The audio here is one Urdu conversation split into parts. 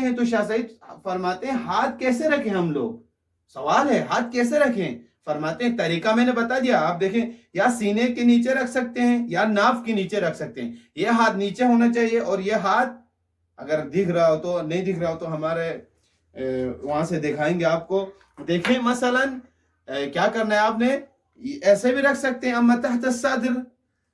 ہیں تو شاہ سعید فرماتے ہیں ہاتھ کیسے رکھیں ہم لوگ، سوال ہے ہاتھ کیسے رکھیں، فرماتے ہیں طریقہ میں نے بتا دیا، آپ دیکھیں یا سینے کے نیچے رکھ سکتے ہیں یا ناف کے نیچے رکھ سکتے ہیں، یہ ہاتھ نیچے ہونا چاہیے، اور یہ ہاتھ اگر دکھ رہا ہو تو، نہیں دکھ رہا ہو تو ہمارے وہاں سے دکھائیں گے آپ کو۔ دیکھیں مثلا کیا کرنا ہے آپ نے، ایسے بھی رکھ سکتے ہیں اما تحت الصدر،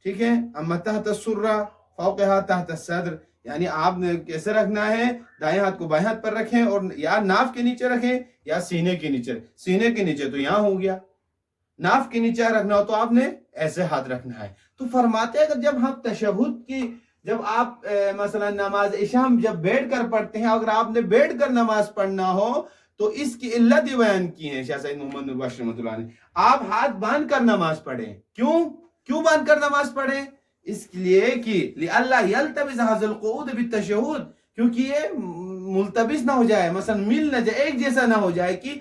ٹھیک ہے، اما تحت السرہ فوقہا تحت الصدر، یعنی آپ نے کیسے رکھنا ہے، دائیں ہاتھ کو بائیں ہاتھ پر رکھیں اور یا ناف کے نیچے رکھیں یا سینے کے نیچے، سینے کے نیچے تو یہاں ہو گیا، ناف کے نیچے رکھنا ہو تو آپ نے ایسے ہاتھ رکھنا ہے۔ تو فرماتے ہیں اگر جب ہم تشہد کی، جب آپ مثلا نماز عشاء جب بیٹھ کر پڑھتے ہیں، اگر آپ نے بیٹھ کر نماز پڑھنا ہو تو اس کی علت بیان کی ہے شاہ سید محمد نور بخش رحمۃ اللہ نے، آپ ہاتھ باندھ کر نماز پڑھیں۔ کیوں باندھ کر نماز پڑھیں؟ اس لیے کہ لئلا یلتبس ھذا القعود بالتشہد، کیونکہ یہ ملتبس نہ ہو جائے، مثلا مل نہ جائے، ایک جیسا نہ ہو جائے کہ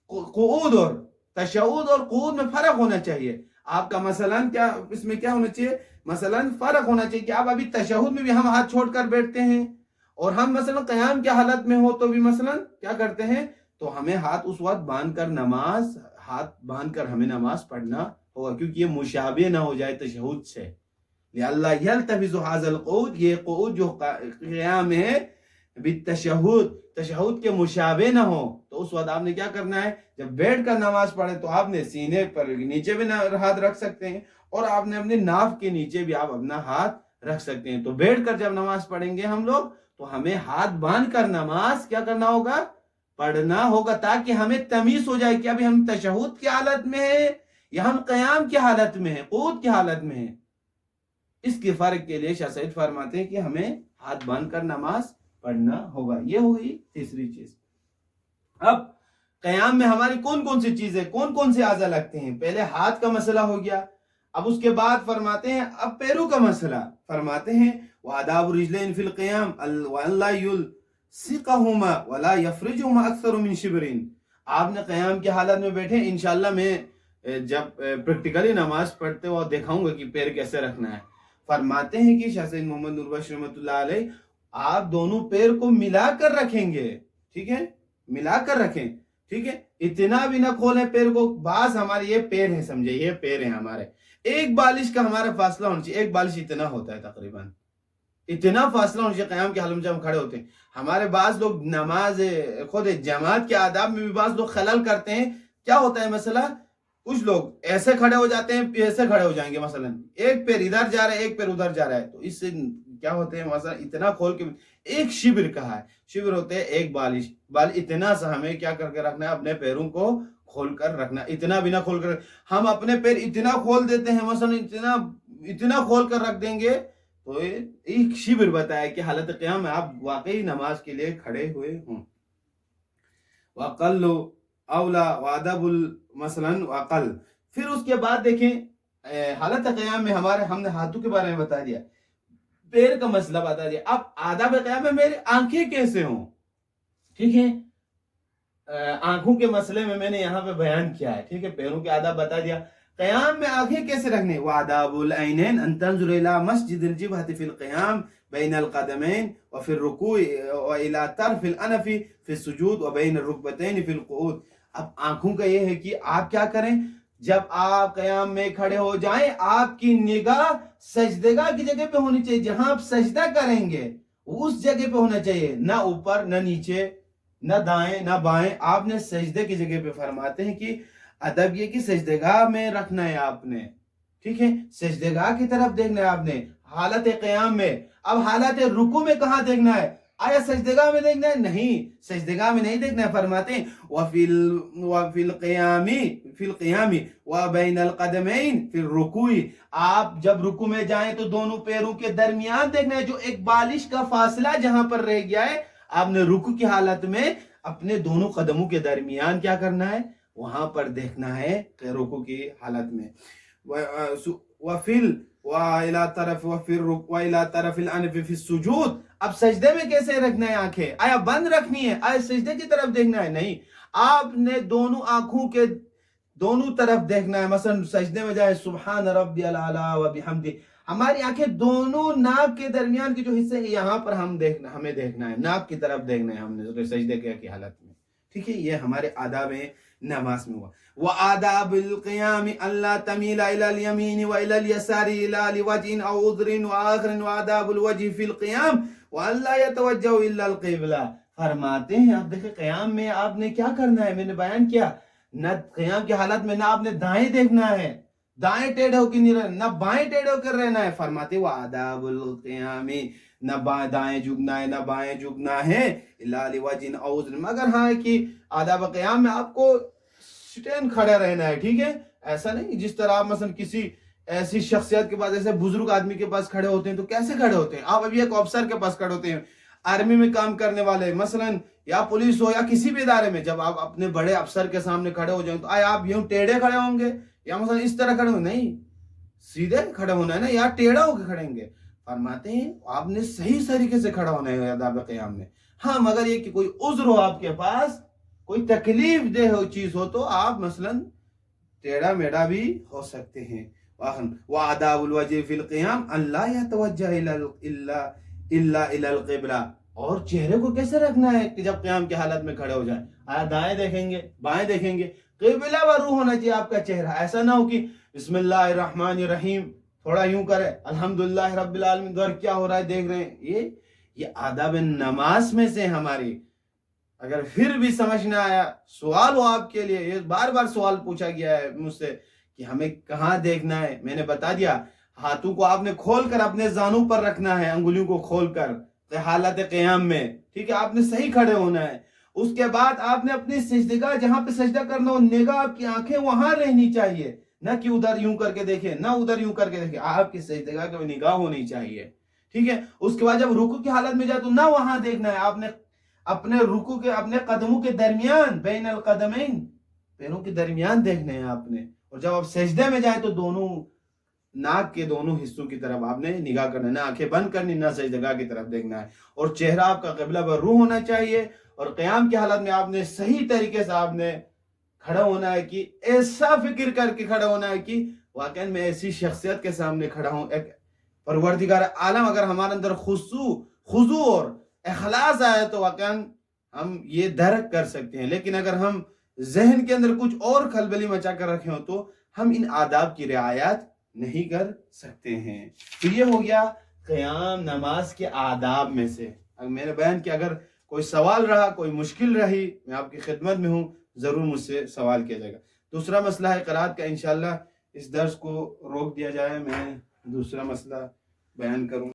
قعود اور تشہد اور قعود میں فرق ہونا چاہیے۔ آپ کا مثلا کیا اس میں کیا ہونا چاہیے، مثلا فرق ہونا چاہیے کہ آپ ابھی تشہد میں بھی ہم ہاتھ چھوڑ کر بیٹھتے ہیں، اور ہم مثلا قیام کی حالت میں ہو تو بھی مثلا کیا کرتے ہیں، تو ہمیں ہاتھ اس وقت باندھ کر نماز، ہاتھ باندھ کر ہمیں نماز پڑھنا ہوگا، کیونکہ یہ مشابہ نہ ہو جائے تشہد سے، لئلا یلتبس ھذا القعود، یہ قعود جو قیام ہے بالتشہد، تشہد کے مشابہ نہ ہو، تو اس وقت آپ نے کیا کرنا ہے، جب بیٹھ کر نماز پڑھے تو آپ نے سینے پر نیچے بھی ہاتھ رکھ سکتے ہیں، اور آپ نے اپنے ناف کے نیچے بھی آپ اپنا ہاتھ رکھ سکتے ہیں۔ تو بیٹھ کر جب نماز پڑھیں گے ہم لوگ تو ہمیں ہاتھ باندھ کر نماز کیا کرنا ہوگا، پڑھنا ہوگا، تاکہ ہمیں تمیز ہو جائے کہ ابھی ہم تشہد کی حالت میں ہیں یا ہم قیام کی حالت میں ہیں، قعود کی حالت میں ہیں۔ اس کے فرق کے لیے شاہ سعید فرماتے ہیں کہ ہمیں ہاتھ باندھ کر نماز پڑھنا ہوگا۔ یہ ہوئی تیسری چیز۔ اب قیام میں ہماری کون کون سی چیزیں، کون کون سے اعضاء لگتے ہیں، پہلے ہاتھ کا مسئلہ ہو گیا، اب اس کے بعد فرماتے ہیں اب پیروں کا مسئلہ، فرماتے ہیں وَآدَابُ الرِّجْلَيْنِ فِي الْقِيَامِ وَأَنْ لَا يُلْصِقَهُمَا وَلَا يَفْرِجُهُمَا أَكْثَرُ مِنْ شِبْرٍ۔ آپ نے قیام کی حالت میں بیٹھے، انشاءاللہ میں جب پریکٹیکلی نماز پڑھتے ہو دکھاؤں گا کہ پیر کیسے رکھنا ہے۔ فرماتے ہیں کہ شاہ سید محمد نور بخش رحمۃ اللہ علیہ آپ دونوں پیر کو ملا کر رکھیں گے، ٹھیک ہے، ملا کر رکھیں، ٹھیک ہے، اتنا بھی نہ کھولیں پیر کو، بعض ہمارے یہ پیر ہیں، سمجھے یہ پیر ہیں ہمارے، ایک بالش کا ہمارا فاصلہ ہونا چاہیے، ایک بالش اتنا ہوتا ہے تقریباً، اتنا فاصلہ ہونا چاہیے قیام کے حالت میں جب ہم کھڑے ہوتے ہیں۔ ہمارے بعض لوگ نماز خود جماعت کے آداب میں بھی بعض لوگ خلل کرتے ہیں۔ کیا ہوتا ہے مسئلہ، کچھ لوگ ایسے کھڑے ہو جاتے ہیں، ایسے کھڑے ہو جائیں گے، مثلا ایک پیر ادھر جا رہا ہے ایک پیر ادھر جا رہا ہے، تو اس سے کیا ہوتے ہیں، مثلا اتنا کھول کے، ایک شبر کہا ہے، شبر ہوتے ہیں ایک بالش، اتنا سا ہمیں کیا کر کے رکھنا ہے، اپنے پیروں کو کھول کر رکھنا، اتنا بھی نہ کھول کر، ہم اپنے پیر اتنا کھول دیتے ہیں، مثلا اتنا کھول کر رکھ دیں گے، تو ایک شبر بتایا کہ حالت قیام میں آپ واقعی نماز کے لیے کھڑے ہوئے ہوں۔ وَقَلُّ اولا وادب مثلا وقل، پھر اس کے بعد دیکھیں حالت قیام میں ہم نے ہاتھوں کے بارے میں بتا دیا، پیر کا مسئلہ بتا دیا، اب آداب قیام میں میری آنکھیں کیسے ہوں، ٹھیک ہے، آنکھوں کے مسئلے میں میں نے یہاں پہ بیان کیا ہے، ٹھیک ہے، پیروں کے آداب بتا دیا، قیام میں آنکھیں کیسے رکھنے، وآداب العینین ان تنظر الی مسجد الجبہۃ فی القیام بین القدمین وفی الرکوع والى طرف الانف فی السجود وبین الرکبتین فی القعود۔ اب آنکھوں کا یہ ہے کہ آپ کیا کریں، جب آپ قیام میں کھڑے ہو جائیں آپ کی نگاہ سجدگاہ کی جگہ پہ ہونی چاہیے، جہاں آپ سجدہ کریں گے اس جگہ پہ ہونا چاہیے، نہ اوپر نہ نیچے نہ دائیں نہ بائیں، آپ نے سجدے کی جگہ پہ۔ فرماتے ہیں کہ ادب یہ کہ سجدگاہ میں رکھنا ہے آپ نے، ٹھیک ہے، سجدگاہ کی طرف دیکھنا ہے آپ نے حالت قیام میں۔ اب حالت رکوع میں کہاں دیکھنا ہے، آیا سجدگاہ میں دیکھنا ہے؟ نہیں، سجدگاہ میں نہیں دیکھنا ہے۔ فرماتے ہیں وَفِي الْقِيَامِ وَبَيْنَ الْقَدَمَيْنِ فِي الرُّكُوعِ، آپ جب رکوع میں جائیں تو دونوں پیروں کے درمیان دیکھنا ہے، جو ایک بالش کا فاصلہ جہاں پر رہ گیا ہے، آپ نے رکوع کی حالت میں اپنے دونوں قدموں کے درمیان کیا کرنا ہے، وہاں پر دیکھنا ہے رکوع کی حالت میں۔ وَإِلَى طَرَفِ الْأَنْفِ فِي السُّجُودِ، اب سجدے میں کیسے رکھنا ہے آنکھیں، آیا بند رکھنی ہے، آیا سجدے کی طرف دیکھنا ہے؟ نہیں، آپ نے دونوں آنکھوں کے دونوں طرف دیکھنا ہے۔ مثلا سجدے میں جائے سبحان ربی العلیٰ وبحمدہ، ہماری آنکھیں دونوں ناک کے درمیان کے جو حصے ہیں یہاں پر ہمیں دیکھنا ہے، ناک کی طرف دیکھنا ہے ہم نے سجدے کی حالت میں، ٹھیک ہے؟ یہ ہمارے آداب ہیں نماز میں ہوا۔ وآداب القیام اللہ تمیل الی الیمین و الی الیسار الا لوجہ او عذر وآخر وآداب الوجہ فی القیام وَأَلَّا يَتَوَجَّهُ إِلَّا الْقِبْلَةِ۔ فرماتے ہیں آپ دیکھیں قیام میں آپ نے کیا کرنا ہے، میں نے بیان کیا، نہ قیام کی حالت میں نہ آپ نے دائیں دیکھنا ہے، دائیں ٹیڑھے ہو کے نہیں رہنا، نہ بائیں ٹیڑھے ہو کر رہنا ہے۔ فرماتے ہیں وَآدَابُ الْقِيَامِ، نہ دائیں جھکنا ہے نہ بائیں جھکنا ہے، إِلَّا لِوَجْهٍ أَوْ عُذْرٍ، مگر ہاں کہ آداب قیام میں آپ کو سٹینڈ کھڑا رہنا ہے، ٹھیک ہے؟ ایسا نہیں جس طرح آپ مثلا کسی ایسی شخصیت کے پاس، ایسے بزرگ آدمی کے پاس کھڑے ہوتے ہیں تو کیسے کھڑے ہوتے ہیں؟ آپ ابھی ایک افسر کے پاس کھڑے ہوتے ہیں، آرمی میں کام کرنے والے مثلا یا پولیس ہو یا کسی بھی ادارے میں، جب آپ اپنے بڑے افسر کے سامنے کھڑے ہو جائیں تو آیا آپ یوں ٹیڑھے کھڑے ہوں گے یا مثلا اس طرح کھڑے ہوں گے؟ نہیں، سیدھے کھڑے ہونا ہے نا، یا ٹیڑھا ہو کے کھڑیں گے۔ فرماتے ہیں آپ نے صحیح طریقے سے کھڑا ہونا ہے آداب قیام میں، ہاں مگر یہ کہ کوئی عذر ہو آپ کے پاس، کوئی تکلیف دہ چیز ہو تو آپ مثلا ٹیڑھا میڑھا بھی ہو سکتے ہیں۔ وآداب الوجہ فی القیام اللہ یتوجہ الا الی القبلہ، اور چہرے کو کیسے رکھنا ہے کہ جب قیام کی حالت میں کھڑے ہو جائیں؟ آیا دائیں دیکھیں گے بائیں دیکھیں گے، قبلہ ورو ہونا چاہیے آپ کا چہرہ، ایسا نہ ہو کہ بسم اللہ الرحمن الرحیم تھوڑا یوں کرے، الحمدللہ رب العالمین، دور کیا ہو رہا ہے دیکھ رہے ہیں۔ یہ آداب نماز میں سے ہماری، اگر پھر بھی سمجھ نہ آیا سوال ہو آپ کے لیے، یہ بار بار سوال پوچھا گیا ہے مجھ سے کہ ہمیں کہاں دیکھنا ہے، میں نے بتا دیا ہاتھوں کو آپ نے کھول کر اپنے زانوں پر رکھنا ہے، انگلیوں کو کھول کر حالت قیام میں، ٹھیک ہے؟ آپ نے صحیح کھڑے ہونا ہے۔ اس کے بعد آپ نے اپنی سجدگاہ جہاں پہ سجدہ کرنا ہو، نگاہ آپ کی آنکھیں وہاں رہنی چاہیے، نہ کہ ادھر یوں کر کے دیکھیں نہ ادھر یوں کر کے دیکھیں، آپ کی سجدگاہ کی نگاہ ہونی چاہیے، ٹھیک ہے؟ اس کے بعد جب رکوع کی حالت میں جائے تو نہ وہاں دیکھنا ہے، آپ نے اپنے رکوع کے اپنے قدموں کے درمیان بین القدمین، پیروں کے درمیان دیکھنے ہیں آپ نے، اور جب آپ سجدے میں جائیں تو دونوں ناک کے دونوں حصوں کی طرف آپ نے نگاہ کرنا ہے، نہ آنکھیں بند کرنی نہ سجدگاہ کی طرف دیکھنا ہے، اور چہرہ آپ کا قبلہ برو ہونا چاہیے، اور قیام کی حالت میں آپ نے صحیح طریقے سے آپ نے کھڑا ہونا ہے کہ ایسا فکر کر کے کھڑا ہونا ہے کہ واقعا میں ایسی شخصیت کے سامنے کھڑا ہوں، ایک پروردگار عالم۔ اگر ہمارے اندر خضوع اور اخلاص آئے تو واقعا ہم یہ درک کر سکتے ہیں، لیکن اگر ہم ذہن کے اندر کچھ اور خلبلی مچا کر رکھے ہوں تو ہم ان آداب کی رعایت نہیں کر سکتے ہیں۔ تو یہ ہو گیا قیام نماز کے آداب میں سے۔ میں نے بیان کیا، اگر کوئی سوال رہا، کوئی مشکل رہی، میں آپ کی خدمت میں ہوں، ضرور مجھ سے سوال کیا جائے گا۔ دوسرا مسئلہ ہے قرات کا، انشاءاللہ اس درس کو روک دیا جائے، میں دوسرا مسئلہ بیان کروں۔